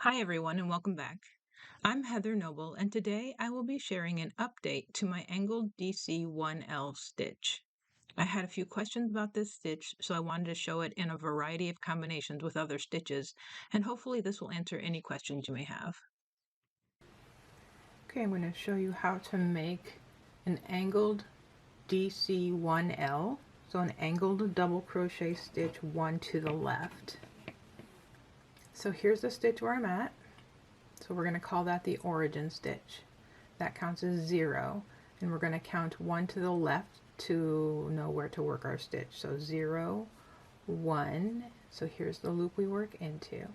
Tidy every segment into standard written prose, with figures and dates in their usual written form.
Hi, everyone, and welcome back. I'm Heather Noble, and today I will be sharing an update to my angled DC1L stitch. I had a few questions about this stitch, so I wanted to show it in a variety of combinations with other stitches, and hopefully this will answer any questions you may have. Okay, I'm going to show you how to make an angled DC1L, so an angled double crochet stitch one to the left. So here's the stitch where I'm at, so we're going to call that the origin stitch. That counts as 0, and we're going to count 1 to the left to know where to work our stitch. So 0, 1, so here's the loop we work into.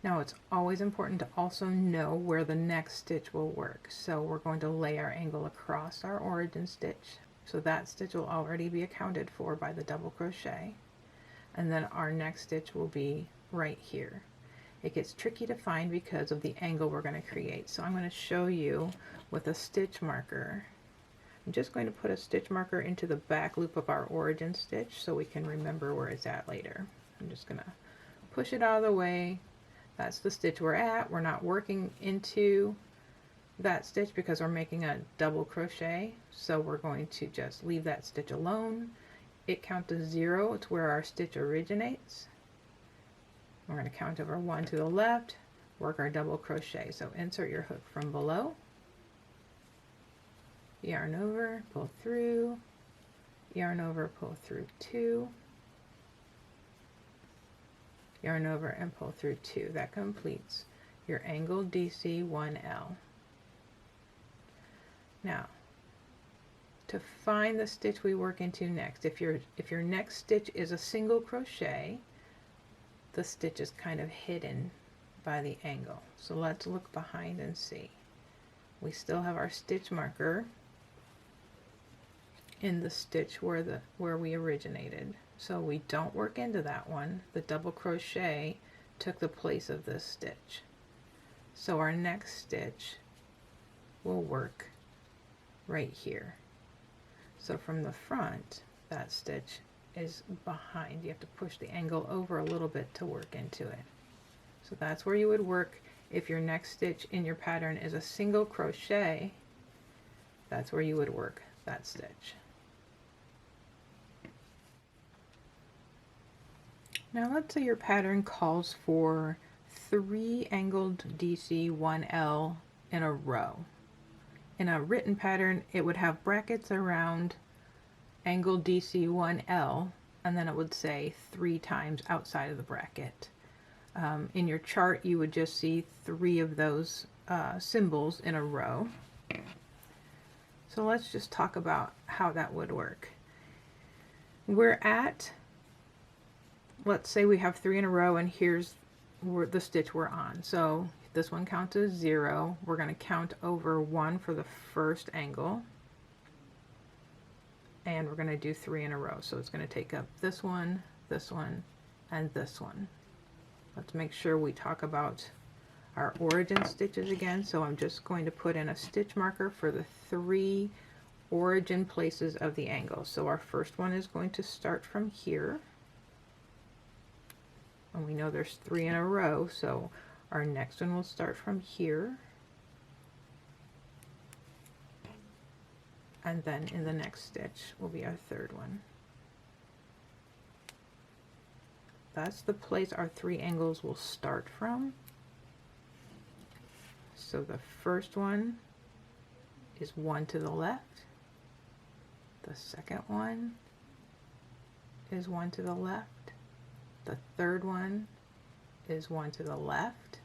Now it's always important to also know where the next stitch will work. So we're going to lay our angle across our origin stitch. So that stitch will already be accounted for by the double crochet. And then our next stitch will be right here. It gets tricky to find because of the angle we're going to create. So I'm going to show you with a stitch marker. I'm just going to put a stitch marker into the back loop of our origin stitch so we can remember where it's at later. I'm just going to push it out of the way. That's the stitch we're at. We're not working into that stitch because we're making a double crochet, so we're going to just leave that stitch alone. It counts as 0. It's where our stitch originates. We're going to count over 1 to the left, work our double crochet. So insert your hook from below, yarn over, pull through, yarn over, pull through 2, yarn over and pull through 2. That completes your angled DC1L. Now, to find the stitch we work into next, if your next stitch is a single crochet, the stitch is kind of hidden by the angle. So let's look behind and see. We still have our stitch marker in the stitch where we originated. So we don't work into that one. The double crochet took the place of this stitch. So our next stitch will work right here. So from the front, that stitch is behind. You have to push the angle over a little bit to work into it. So that's where you would work if your next stitch in your pattern is a single crochet. That's where you would work that stitch. Now let's say your pattern calls for 3 angled DC1L in a row. In a written pattern, it would have brackets around angled DC1L, and then it would say 3 times outside of the bracket. In your chart, you would just see 3 of those symbols in a row. So let's just talk about how that would work. We're at, let's say we have 3 in a row, and here's the stitch we're on. So this one counts as 0. We're going to count over 1 for the first angle, and we're going to do 3 in a row. So it's going to take up this one, and this one. Let's make sure we talk about our origin stitches again. So I'm just going to put in a stitch marker for the 3 origin places of the angle. So our first one is going to start from here. And we know there's 3 in a row, so our next one will start from here. And then in the next stitch will be our third one. That's the place our 3 angles will start from. So the first one is 1 to the left. The second one is 1 to the left. The third one is 1 to the left.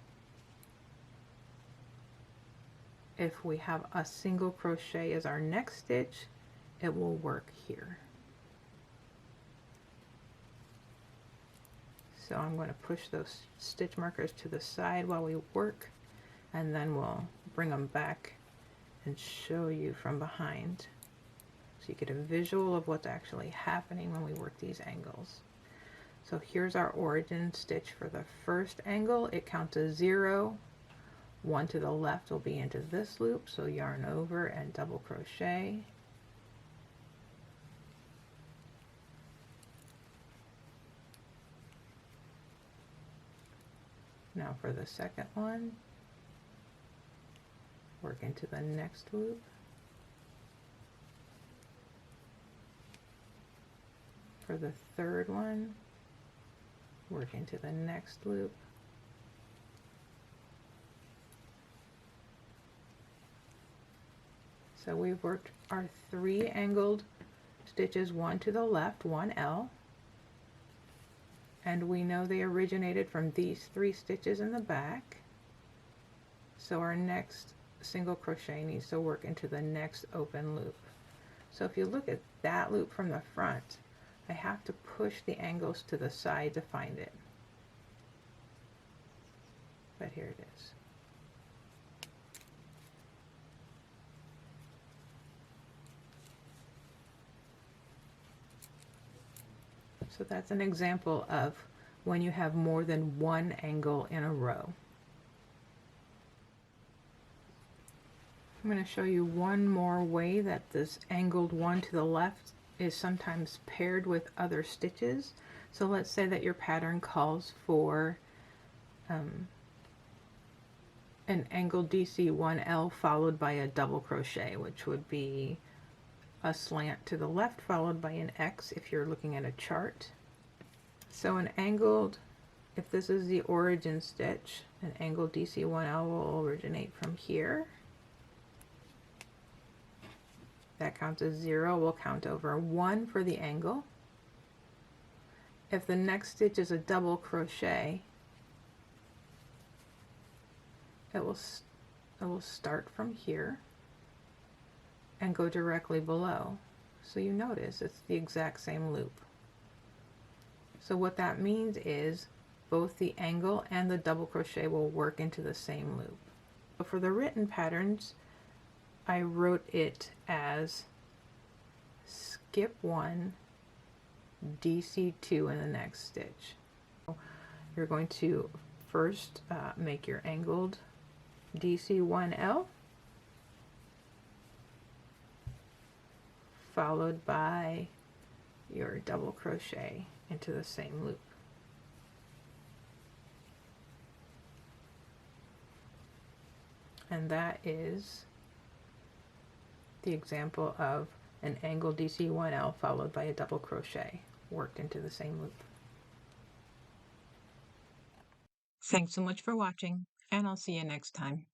If we have a single crochet as our next stitch, it will work here. So I'm going to push those stitch markers to the side while we work, and then we'll bring them back and show you from behind so you get a visual of what's actually happening when we work these angles. So here's our origin stitch for the first angle. It counts as 0. 1 to the left will be into this loop, so yarn over and double crochet. Now for the second one, work into the next loop. For the third one, work into the next loop. So we've worked our 3 angled stitches, one to the left, 1L, and we know they originated from these 3 stitches in the back. So our next single crochet needs to work into the next open loop. So if you look at that loop from the front, I have to push the angles to the side to find it. But here it is. So that's an example of when you have more than one angle in a row. I'm going to show you one more way that this angled one to the left is sometimes paired with other stitches. So let's say that your pattern calls for an angled DC1L followed by a double crochet, which would be a slant to the left followed by an X if you're looking at a chart. So an angled, if this is the origin stitch, an angled DC1L will originate from here. That counts as 0. We'll count over 1 for the angle. If the next stitch is a double crochet, it will start from here and go directly below. So you notice it's the exact same loop. So what that means is both the angle and the double crochet will work into the same loop. But for the written patterns, I wrote it as skip 1, DC2 in the next stitch. You're going to first make your angled DC1L, followed by your double crochet into the same loop. And that is the example of an angled DC1L followed by a double crochet worked into the same loop. Thanks so much for watching, and I'll see you next time.